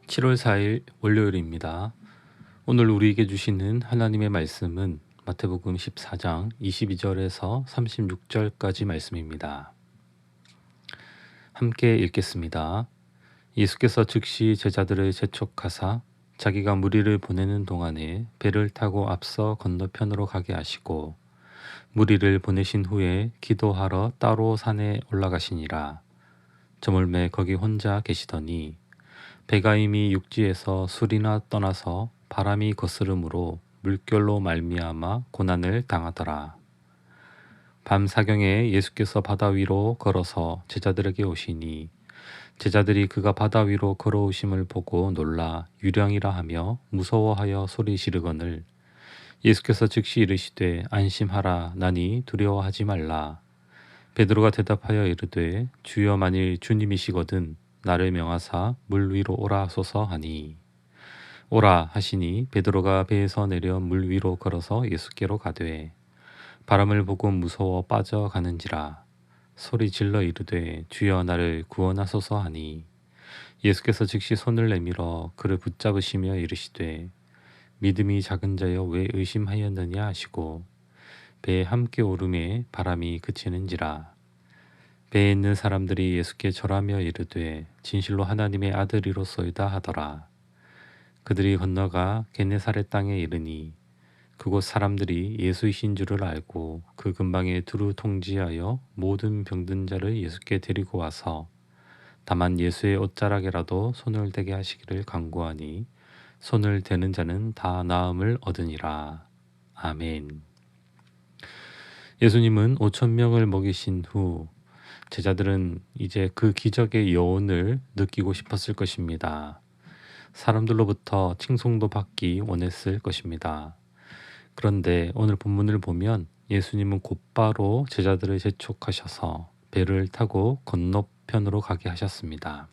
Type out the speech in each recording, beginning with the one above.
7월 4일 월요일입니다. 오늘 우리에게 주시는 하나님의 말씀은 마태복음 14장 22절에서 36절까지 말씀입니다. 함께 읽겠습니다. 예수께서 즉시 제자들을 재촉하사 자기가 무리를 보내는 동안에 배를 타고 앞서 건너편으로 가게 하시고 무리를 보내신 후에 기도하러 따로 산에 올라가시니라. 저물매 거기 혼자 계시더니 배가 이미 육지에서 술이나 떠나서 바람이 거스름으로 물결로 말미암아 고난을 당하더라. 밤 사경에 예수께서 바다 위로 걸어서 제자들에게 오시니 제자들이 그가 바다 위로 걸어오심을 보고 놀라 유령이라 하며 무서워하여 소리 지르거늘 예수께서 즉시 이르시되 안심하라 나니 두려워하지 말라. 베드로가 대답하여 이르되 주여 만일 주님이시거든 나를 명하사 물 위로 오라 하소서 하니 오라 하시니 베드로가 배에서 내려 물 위로 걸어서 예수께로 가되 바람을 보고 무서워 빠져가는지라 소리 질러 이르되 주여 나를 구원하소서 하니 예수께서 즉시 손을 내밀어 그를 붙잡으시며 이르시되 믿음이 작은 자여 왜 의심하였느냐 하시고 배에 함께 오름에 바람이 그치는지라. 배에 있는 사람들이 예수께 절하며 이르되 진실로 하나님의 아들이로소이다 하더라. 그들이 건너가 게네사렛 땅에 이르니 그곳 사람들이 예수이신 줄을 알고 그 근방에 두루 통지하여 모든 병든 자를 예수께 데리고 와서 다만 예수의 옷자락에라도 손을 대게 하시기를 간구하니 손을 대는 자는 다 나음을 얻으니라. 아멘. 예수님은 5,000명을 먹이신 후 제자들은 이제 그 기적의 여운을 느끼고 싶었을 것입니다. 사람들로부터 칭송도 받기 원했을 것입니다. 그런데 오늘 본문을 보면 예수님은 곧바로 제자들을 재촉하셔서 배를 타고 건너편으로 가게 하셨습니다.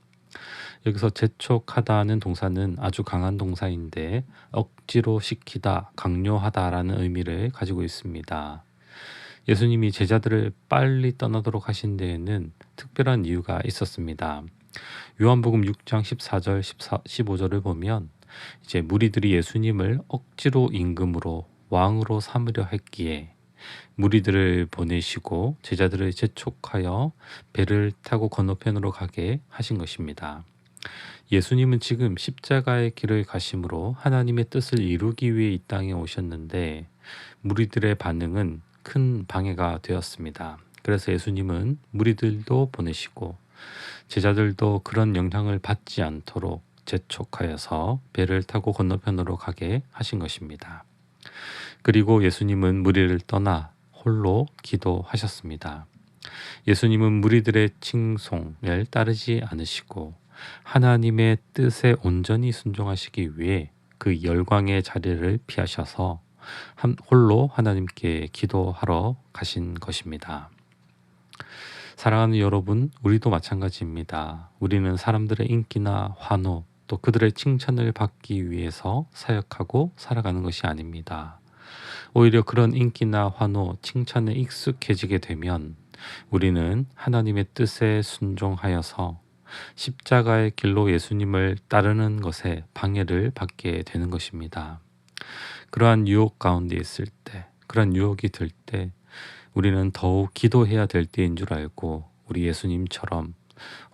여기서 재촉하다는 동사는 아주 강한 동사인데 억지로 시키다, 강요하다라는 의미를 가지고 있습니다. 예수님이 제자들을 빨리 떠나도록 하신 데에는 특별한 이유가 있었습니다. 요한복음 6장 14절 15절을 보면 이제 무리들이 예수님을 억지로 임금으로 왕으로 삼으려 했기에 무리들을 보내시고 제자들을 재촉하여 배를 타고 건너편으로 가게 하신 것입니다. 예수님은 지금 십자가의 길을 가심으로 하나님의 뜻을 이루기 위해 이 땅에 오셨는데 무리들의 반응은 큰 방해가 되었습니다. 그래서 예수님은 무리들도 보내시고 제자들도 그런 영향을 받지 않도록 재촉하여서 배를 타고 건너편으로 가게 하신 것입니다. 그리고 예수님은 무리를 떠나 홀로 기도하셨습니다. 예수님은 무리들의 칭송을 따르지 않으시고 하나님의 뜻에 온전히 순종하시기 위해 그 열광의 자리를 피하셔서 홀로 하나님께 기도하러 가신 것입니다. 사랑하는 여러분, 우리도 마찬가지입니다. 우리는 사람들의 인기나 환호, 또 그들의 칭찬을 받기 위해서 사역하고 살아가는 것이 아닙니다. 오히려 그런 인기나 환호, 칭찬에 익숙해지게 되면 우리는 하나님의 뜻에 순종하여서 십자가의 길로 예수님을 따르는 것에 방해를 받게 되는 것입니다. 그러한 유혹 가운데 있을 때, 그러한 유혹이 들 때 우리는 더욱 기도해야 될 때인 줄 알고 우리 예수님처럼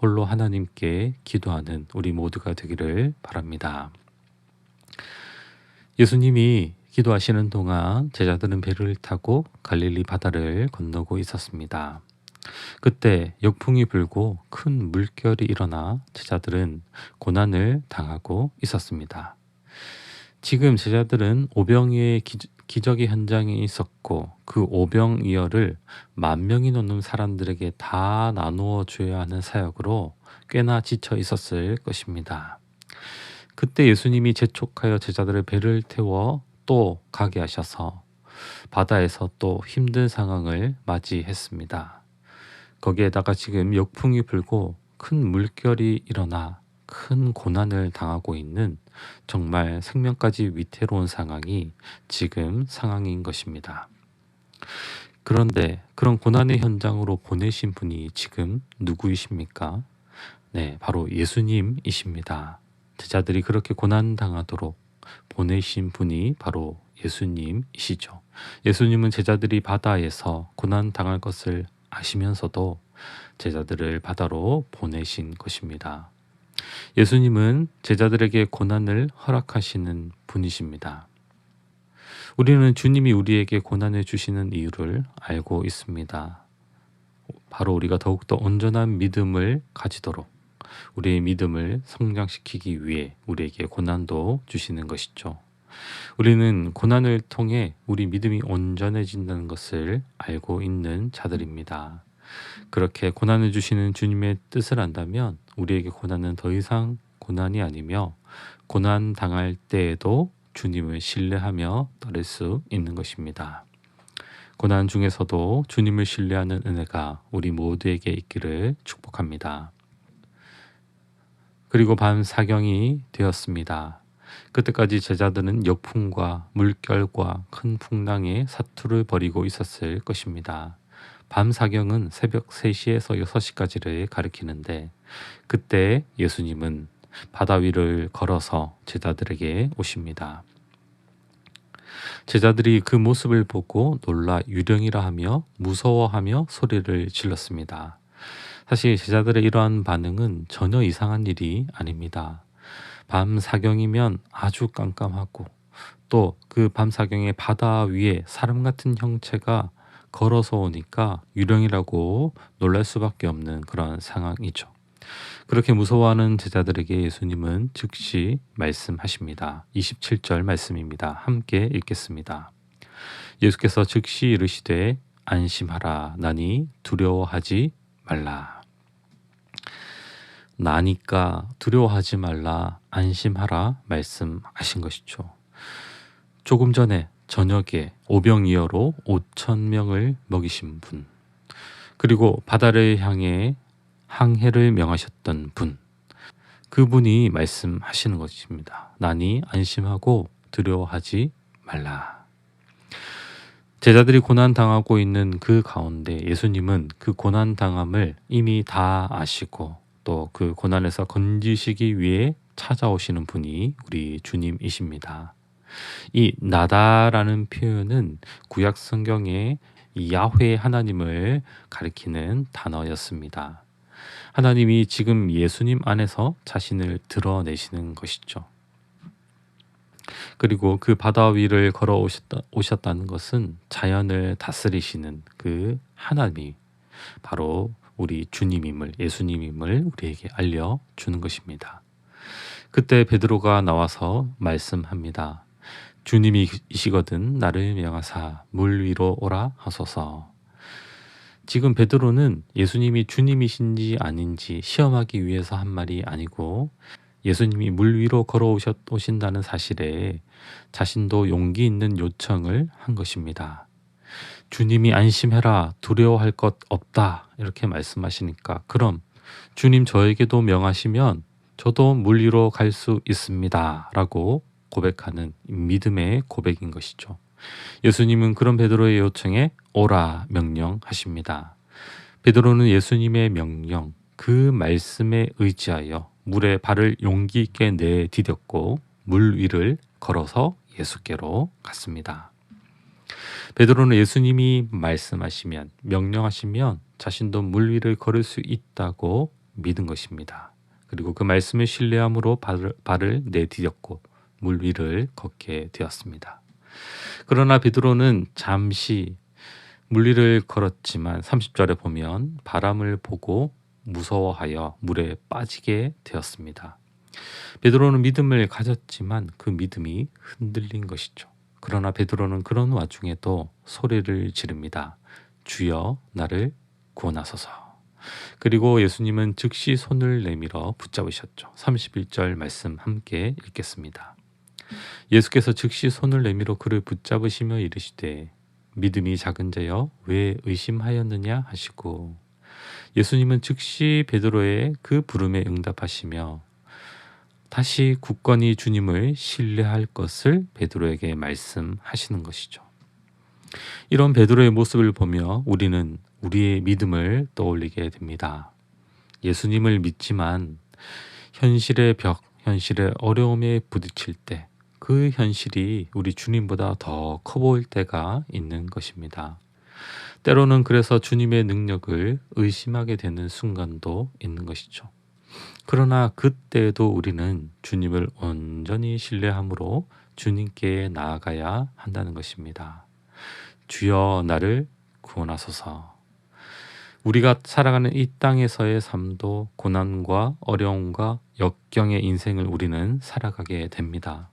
홀로 하나님께 기도하는 우리 모두가 되기를 바랍니다. 예수님이 기도하시는 동안 제자들은 배를 타고 갈릴리 바다를 건너고 있었습니다. 그때 역풍이 불고 큰 물결이 일어나 제자들은 고난을 당하고 있었습니다. 지금 제자들은 오병이어의 기적의 현장에 있었고 그 오병이어를 10,000명이 넘는 사람들에게 다 나누어 줘야 하는 사역으로 꽤나 지쳐 있었을 것입니다. 그때 예수님이 재촉하여 제자들의 배를 태워 또 가게 하셔서 바다에서 또 힘든 상황을 맞이했습니다. 거기에다가 지금 역풍이 불고 큰 물결이 일어나 큰 고난을 당하고 있는 정말 생명까지 위태로운 상황이 지금 상황인 것입니다. 그런데 그런 고난의 현장으로 보내신 분이 지금 누구이십니까? 네, 바로 예수님이십니다. 제자들이 그렇게 고난당하도록 보내신 분이 바로 예수님이시죠. 예수님은 제자들이 바다에서 고난당할 것을 아시면서도 제자들을 바다로 보내신 것입니다. 예수님은 제자들에게 고난을 허락하시는 분이십니다. 우리는 주님이 우리에게 고난을 주시는 이유를 알고 있습니다. 바로 우리가 더욱더 온전한 믿음을 가지도록 우리의 믿음을 성장시키기 위해 우리에게 고난도 주시는 것이죠. 우리는 고난을 통해 우리 믿음이 온전해진다는 것을 알고 있는 자들입니다. 그렇게 고난을 주시는 주님의 뜻을 안다면 우리에게 고난은 더 이상 고난이 아니며 고난 당할 때에도 주님을 신뢰하며 따를 수 있는 것입니다. 고난 중에서도 주님을 신뢰하는 은혜가 우리 모두에게 있기를 축복합니다. 그리고 밤 사경이 되었습니다. 그때까지 제자들은 역풍과 물결과 큰 풍랑에 사투를 벌이고 있었을 것입니다. 밤 사경은 새벽 3시에서 6시까지를 가리키는데 그때 예수님은 바다 위를 걸어서 제자들에게 오십니다. 제자들이 그 모습을 보고 놀라 유령이라 하며 무서워하며 소리를 질렀습니다. 사실 제자들의 이러한 반응은 전혀 이상한 일이 아닙니다. 밤 사경이면 아주 깜깜하고 또 그 밤 사경의 바다 위에 사람 같은 형체가 걸어서 오니까 유령이라고 놀랄 수밖에 없는 그런 상황이죠. 그렇게 무서워하는 제자들에게 예수님은 즉시 말씀하십니다. 27절 말씀입니다. 함께 읽겠습니다. 예수께서 즉시 이르시되 안심하라 나니 두려워하지 말라. 나니까 두려워하지 말라 안심하라 말씀하신 것이죠. 조금 전에 저녁에 오병이어로 5,000명을 먹이신 분, 그리고 바다를 향해 항해를 명하셨던 분, 그분이 말씀하시는 것입니다. 나니 안심하고 두려워하지 말라. 제자들이 고난당하고 있는 그 가운데 예수님은 그 고난당함을 이미 다 아시고 또 그 고난에서 건지시기 위해 찾아오시는 분이 우리 주님이십니다. 이 나다라는 표현은 구약 성경에 야훼 하나님을 가리키는 단어였습니다. 하나님이 지금 예수님 안에서 자신을 드러내시는 것이죠. 그리고 그 바다 위를 걸어 오셨다는 것은 자연을 다스리시는 그 하나님이 바로 우리 주님임을, 예수님임을 우리에게 알려주는 것입니다. 그때 베드로가 나와서 말씀합니다. 주님이시거든 나를 명하사 물 위로 오라 하소서. 지금 베드로는 예수님이 주님이신지 아닌지 시험하기 위해서 한 말이 아니고 예수님이 물 위로 걸어오신다는 사실에 자신도 용기 있는 요청을 한 것입니다. 주님이 안심해라 두려워할 것 없다 이렇게 말씀하시니까 그럼 주님 저에게도 명하시면 저도 물 위로 갈 수 있습니다 라고 고백하는 믿음의 고백인 것이죠. 예수님은 그런 베드로의 요청에 오라 명령하십니다. 베드로는 예수님의 명령, 그 말씀에 의지하여 물에 발을 용기 있게 내디뎠고 물 위를 걸어서 예수께로 갔습니다. 베드로는 예수님이 말씀하시면, 명령하시면 자신도 물 위를 걸을 수 있다고 믿은 것입니다. 그리고 그 말씀을 신뢰함으로 발을 내디뎠고 물 위를 걷게 되었습니다. 그러나 베드로는 잠시 물 위를 걸었지만 30절에 보면 바람을 보고 무서워하여 물에 빠지게 되었습니다. 베드로는 믿음을 가졌지만 그 믿음이 흔들린 것이죠. 그러나 베드로는 그런 와중에도 소리를 지릅니다. 주여 나를 구원하소서. 그리고 예수님은 즉시 손을 내밀어 붙잡으셨죠. 31절 말씀 함께 읽겠습니다. 예수께서 즉시 손을 내밀어 그를 붙잡으시며 이르시되 믿음이 작은 자여 왜 의심하였느냐 하시고 예수님은 즉시 베드로의 그 부름에 응답하시며 다시 굳건히 주님을 신뢰할 것을 베드로에게 말씀하시는 것이죠. 이런 베드로의 모습을 보며 우리는 우리의 믿음을 떠올리게 됩니다. 예수님을 믿지만 현실의 벽, 현실의 어려움에 부딪힐 때 그 현실이 우리 주님보다 더 커 보일 때가 있는 것입니다. 때로는 그래서 주님의 능력을 의심하게 되는 순간도 있는 것이죠. 그러나 그때에도 우리는 주님을 온전히 신뢰함으로 주님께 나아가야 한다는 것입니다. 주여 나를 구원하소서. 우리가 살아가는 이 땅에서의 삶도 고난과 어려움과 역경의 인생을 우리는 살아가게 됩니다.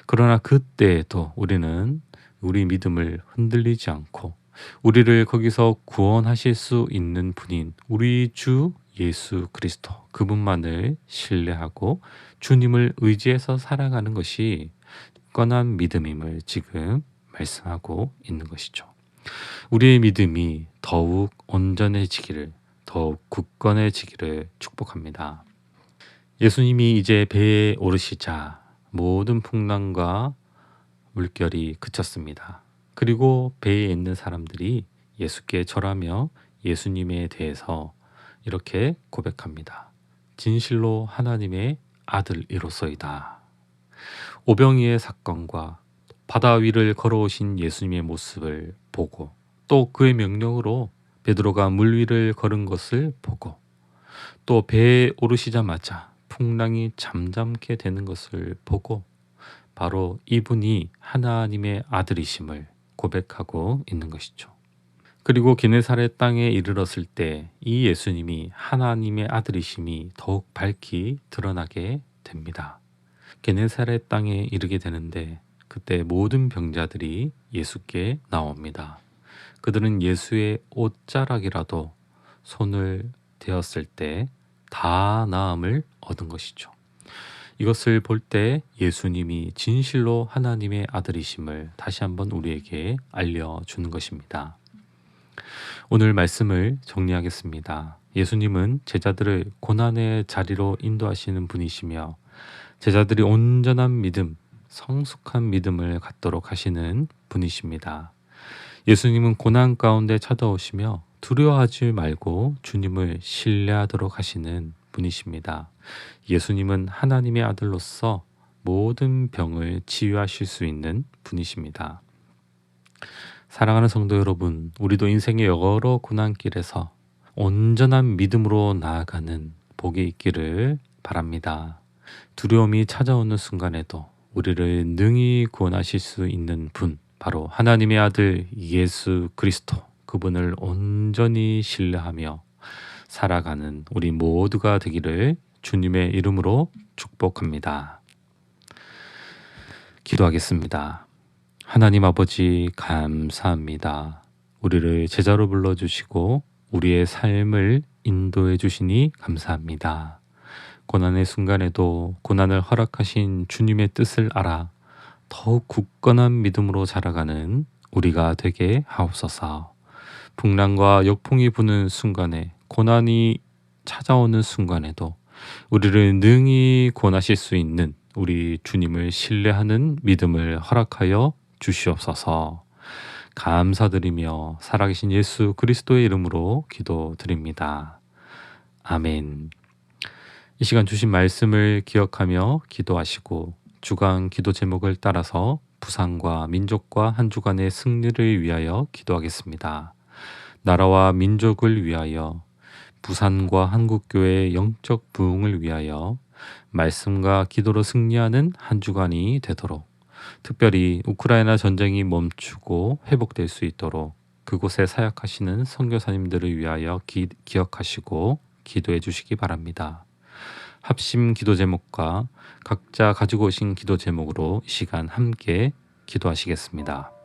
그러나 그때에도 우리는 우리 믿음을 흔들리지 않고 우리를 거기서 구원하실 수 있는 분인 우리 주 예수 그리스도 그분만을 신뢰하고 주님을 의지해서 살아가는 것이 굳건한 믿음임을 지금 말씀하고 있는 것이죠. 우리의 믿음이 더욱 온전해지기를, 더욱 굳건해지기를 축복합니다. 예수님이 이제 배에 오르시자 모든 풍랑과 물결이 그쳤습니다. 그리고 배에 있는 사람들이 예수께 절하며 예수님에 대해서 이렇게 고백합니다. 진실로 하나님의 아들이로소이다. 오병이의 사건과 바다 위를 걸어오신 예수님의 모습을 보고 또 그의 명령으로 베드로가 물 위를 걸은 것을 보고 또 배에 오르시자마자 풍랑이 잠잠게 되는 것을 보고 바로 이분이 하나님의 아들이심을 고백하고 있는 것이죠. 그리고 게네사렛 땅에 이르렀을 때 이 예수님이 하나님의 아들이심이 더욱 밝히 드러나게 됩니다. 게네사렛 땅에 이르게 되는데 그때 모든 병자들이 예수께 나옵니다. 그들은 예수의 옷자락이라도 손을 대었을 때 다 나음을 얻은 것이죠. 이것을 볼 때 예수님이 진실로 하나님의 아들이심을 다시 한번 우리에게 알려주는 것입니다. 오늘 말씀을 정리하겠습니다. 예수님은 제자들을 고난의 자리로 인도하시는 분이시며 제자들이 온전한 믿음, 성숙한 믿음을 갖도록 하시는 분이십니다. 예수님은 고난 가운데 찾아오시며 두려워하지 말고 주님을 신뢰하도록 하시는 분이십니다. 예수님은 하나님의 아들로서 모든 병을 치유하실 수 있는 분이십니다. 사랑하는 성도 여러분, 우리도 인생의 여러 고난길에서 온전한 믿음으로 나아가는 복이 있기를 바랍니다. 두려움이 찾아오는 순간에도 우리를 능히 구원하실 수 있는 분, 바로 하나님의 아들 예수 그리스도, 그분을 온전히 신뢰하며 살아가는 우리 모두가 되기를 주님의 이름으로 축복합니다. 기도하겠습니다. 하나님 아버지 감사합니다. 우리를 제자로 불러주시고 우리의 삶을 인도해 주시니 감사합니다. 고난의 순간에도 고난을 허락하신 주님의 뜻을 알아 더욱 굳건한 믿음으로 자라가는 우리가 되게 하옵소서. 풍랑과 역풍이 부는 순간에 고난이 찾아오는 순간에도 우리를 능히 구원하실 수 있는 우리 주님을 신뢰하는 믿음을 허락하여 주시옵소서. 감사드리며 살아계신 예수 그리스도의 이름으로 기도드립니다. 아멘. 이 시간 주신 말씀을 기억하며 기도하시고 주간 기도 제목을 따라서 부산과 민족과 한 주간의 승리를 위하여 기도하겠습니다. 나라와 민족을 위하여, 부산과 한국교회의 영적 부흥을 위하여 말씀과 기도로 승리하는 한 주간이 되도록, 특별히 우크라이나 전쟁이 멈추고 회복될 수 있도록 그곳에 사역하시는 선교사님들을 위하여 기억하시고 기도해 주시기 바랍니다. 합심 기도 제목과 각자 가지고 오신 기도 제목으로 이 시간 함께 기도하시겠습니다.